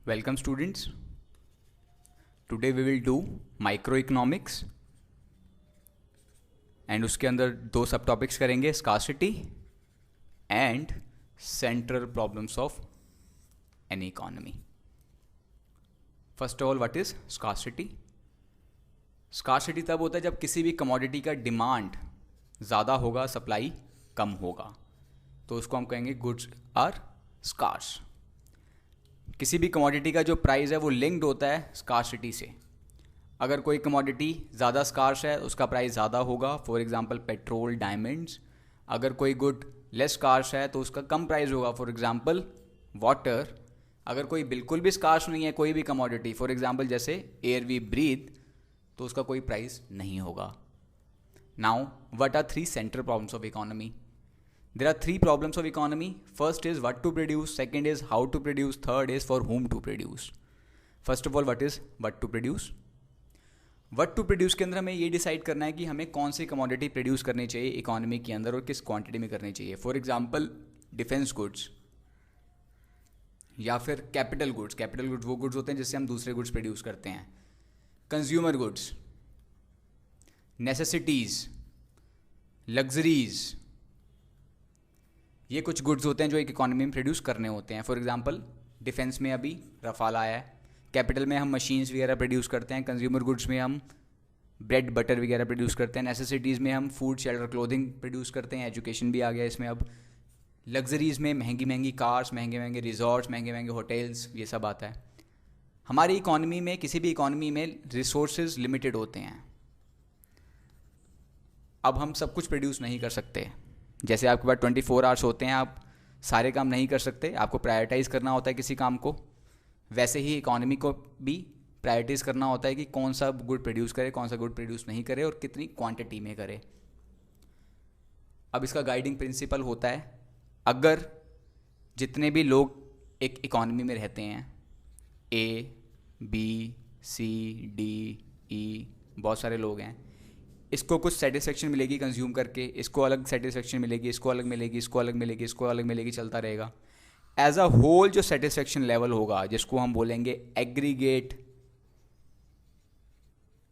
Welcome students. Today we will do microeconomics and उसके अंदर दो सब टॉपिक्स करेंगे, scarcity and central problems of any economy. First of all, what is scarcity? Scarcity तब होता है जब किसी भी कमोडिटी का डिमांड ज़्यादा होगा, सप्लाई कम होगा, तो उसको हम कहेंगे गुड्स आर स्कार्स. किसी भी कमोडिटी का जो प्राइस है वो लिंक्ड होता है स्कार्सिटी से. अगर कोई कमोडिटी ज़्यादा स्कार्स है उसका प्राइस ज़्यादा होगा, फॉर एग्जांपल पेट्रोल, डायमंड्स. अगर कोई गुड लेस स्कार्स है तो उसका कम प्राइस होगा, फॉर एग्जांपल वाटर. अगर कोई बिल्कुल भी स्कार्स नहीं है, कोई भी कमोडिटी, फॉर एग्जांपल जैसे एयर वी ब्रीथ, तो उसका कोई प्राइस नहीं होगा. Now what are 3 central problems of economy? There are 3 problems of economy. First is what to produce, second is how to produce, third is for whom to produce. First of all, what is what to produce? What to produce के अंदर हमें ये decide करना है कि हमें कौन सी commodity produce करनी चाहिए इकोनॉमी के अंदर और किस क्वांटिटी में करनी चाहिए. फॉर एग्जांपल डिफेंस गुड्स या फिर कैपिटल गुड्स. कैपिटल गुड्स वो गुड्स होते हैं जिससे हम दूसरे गुड्स प्रोड्यूस करते हैं. कंज्यूमर गुड्स, नेसेसिटीज़, लग्जरीज़, ये कुछ गुड्स होते हैं जो एक इकोनॉमी में प्रोड्यूस करने होते हैं. फॉर एग्जांपल डिफेंस में अभी रफाल आया है. कैपिटल में हम मशीन्स वगैरह प्रोड्यूस करते हैं. कंज्यूमर गुड्स में हम ब्रेड बटर वगैरह प्रोड्यूस करते हैं. नेसेसिटीज़ में हम फूड, शेल्टर, क्लोथिंग प्रोड्यूस करते हैं. एजुकेशन भी आ गया इसमें अब. लग्जरीज़ में महंगी महंगी कार्स, महंगे महंगे रिजॉर्ट्स, महंगे महंगे होटल्स, ये सब आता है. हमारी इकोनॉमी में, किसी भी इकोनॉमी में रिसोर्सेज लिमिटेड होते हैं. अब हम सब कुछ प्रोड्यूस नहीं कर सकते. जैसे आपके पास 24 आवर्स होते हैं, आप सारे काम नहीं कर सकते, आपको प्रायोरिटाइज़ करना होता है किसी काम को. वैसे ही इकोनॉमी को भी प्रायोरिटाइज़ करना होता है कि कौन सा गुड प्रोड्यूस करे, कौन सा गुड प्रोड्यूस नहीं करे और कितनी क्वांटिटी में करे. अब इसका गाइडिंग प्रिंसिपल होता है, अगर जितने भी लोग एक इकोनॉमी में रहते हैं, ए, बी, सी, डी, ई, बहुत सारे लोग हैं, इसको कुछ सेटिस्फेक्शन मिलेगी कंज्यूम करके, इसको अलग सेटिस्फेक्शन मिलेगी, इसको अलग मिलेगी, इसको अलग मिलेगी, इसको अलग मिलेगी, चलता रहेगा. एज अ होल जो सेटिस्फेक्शन लेवल होगा, जिसको हम बोलेंगे एग्रीगेट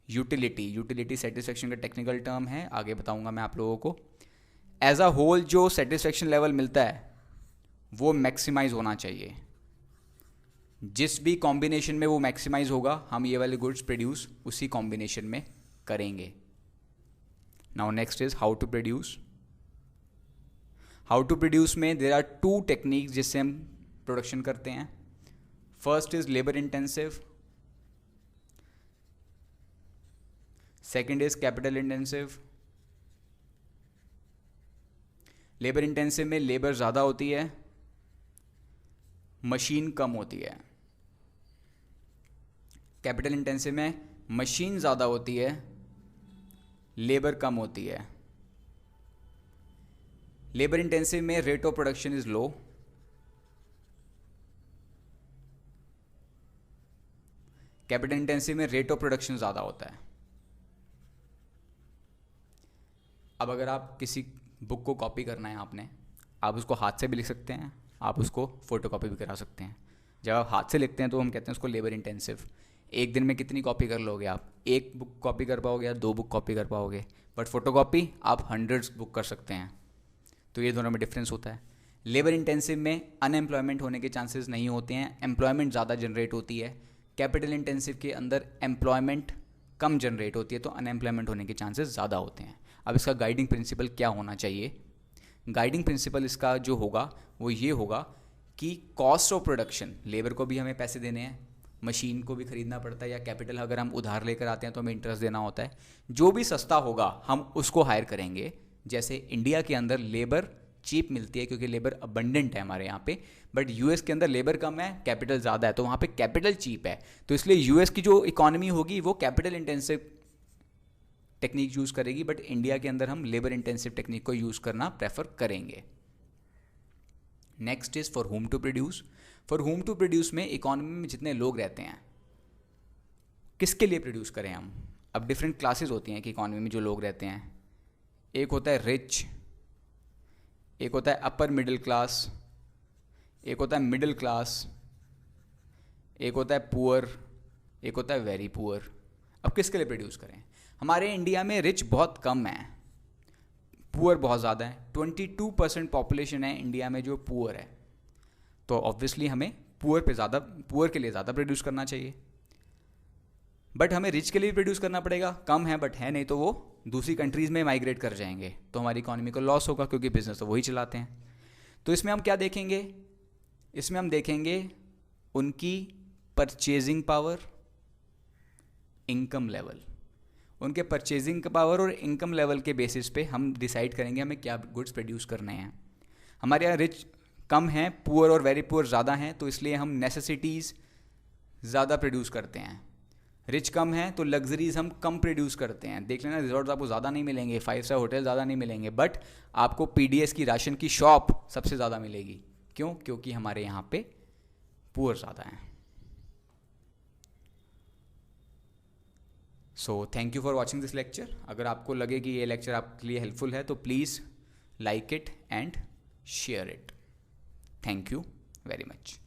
यूटिलिटी. यूटिलिटी सेटिस्फेक्शन का टेक्निकल टर्म है, आगे बताऊंगा मैं आप लोगों को. एज अ होल जो सेटिस्फेक्शन लेवल मिलता है वो मैक्सिमाइज होना चाहिए. जिस भी कॉम्बिनेशन में वो मैक्सिमाइज होगा, हम ये वाले गुड्स प्रोड्यूस उसी कॉम्बिनेशन में करेंगे. Now next is how to produce. How to produce में there are 2 techniques जिससे हम प्रोडक्शन करते हैं. First is labor intensive, second is capital intensive. Labor intensive में लेबर ज़्यादा होती है, मशीन कम होती है. कैपिटल इंटेंसिव में मशीन ज़्यादा होती है, लेबर कम होती है. लेबर इंटेंसिव में rate of production is low, capital intensive में रेट ऑफ प्रोडक्शन ज़्यादा होता है. अब अगर आप किसी बुक को कॉपी करना है आपने, आप उसको हाथ से भी लिख सकते हैं, आप उसको फोटो कॉपी भी करा सकते हैं. जब आप हाथ से लिखते हैं तो हम कहते हैं उसको लेबर इंटेंसिव. एक दिन में कितनी कॉपी कर लोगे आप? एक बुक कॉपी कर पाओगे या 2 बुक कॉपी कर पाओगे, बट फोटोकॉपी आप 100 बुक कर सकते हैं. तो ये दोनों में डिफरेंस होता है. लेबर इंटेंसिव में अनएम्प्लॉयमेंट होने के चांसेस नहीं होते हैं, एम्प्लॉयमेंट ज़्यादा जनरेट होती है. कैपिटल इंटेंसिव के अंदर एम्प्लॉयमेंट कम जनरेट होती है, तो अनएम्प्लॉयमेंट होने के चांसेस ज़्यादा होते हैं. अब इसका गाइडिंग प्रिंसिपल क्या होना चाहिए? गाइडिंग प्रिंसिपल इसका जो होगा वो ये होगा कि कॉस्ट ऑफ प्रोडक्शन, लेबर को भी हमें पैसे देने हैं, मशीन को भी खरीदना पड़ता है, या कैपिटल अगर हम उधार लेकर आते हैं तो हमें इंटरेस्ट देना होता है. जो भी सस्ता होगा हम उसको हायर करेंगे. जैसे इंडिया के अंदर लेबर चीप मिलती है क्योंकि लेबर अबंडेंट है हमारे यहाँ पे, बट यूएस के अंदर लेबर कम है, कैपिटल ज़्यादा है, तो वहाँ पे कैपिटल चीप है. तो इसलिए यूएस की जो इकोनॉमी होगी वो कैपिटल इंटेंसिव टेक्निक यूज़ करेगी, बट इंडिया के अंदर हम लेबर इंटेंसिव टेक्निक को यूज़ करना प्रेफर करेंगे. Next is for whom to produce. For whom to produce में इकोनॉमी में जितने लोग रहते हैं, किसके लिए प्रोड्यूस करें हम? अब डिफरेंट क्लासेस होती हैं कि इकोनॉमी में जो लोग रहते हैं. एक होता है रिच, एक होता है अपर मिडिल क्लास, एक होता है मिडिल क्लास, एक होता है पुअर, एक होता है वेरी पुअर। अब किसके लिए प्रोड्यूस करें? हमारे इंडिया में रिच बहुत कम है, पुअर बहुत ज़्यादा है। 22% पॉपुलेशन है इंडिया में जो पुअर है, तो ऑब्वियसली हमें पुअर के लिए ज़्यादा प्रोड्यूस करना चाहिए। बट हमें रिच के लिए भी प्रोड्यूस करना पड़ेगा, कम है बट है, नहीं तो वो दूसरी कंट्रीज़ में माइग्रेट कर जाएंगे, तो हमारी इकोनॉमी को लॉस होगा, क्योंकि बिजनेस तो वही चलाते हैं। तो इसमें हम क्या देखेंगे? इसमें हम देखेंगे उनकी परचेजिंग पावर, इनकम लेवल। उनके परचेजिंग पावर और इनकम लेवल के बेसिस पे हम डिसाइड करेंगे हमें क्या गुड्स प्रोड्यूस करने हैं। हमारे यहाँ रिच कम हैं, पुअर और वेरी पुअर ज़्यादा हैं, तो इसलिए हम नेसेसिटीज़ ज़्यादा प्रोड्यूस करते हैं। रिच कम है तो लग्जरीज हम कम प्रोड्यूस करते हैं। देख लेना, रिजॉर्ट्स आपको ज़्यादा नहीं मिलेंगे, 5 स्टार होटल ज़्यादा नहीं मिलेंगे, बट आपको पीडीएस की राशन की शॉप सबसे ज़्यादा मिलेगी। क्यों? क्योंकि हमारे यहाँ पे पुअर ज़्यादा हैं। So thank you for watching this lecture. अगर आपको लगे कि ये लेक्चर आपके लिए हेल्पफुल है तो please like it and share it. Thank you very much.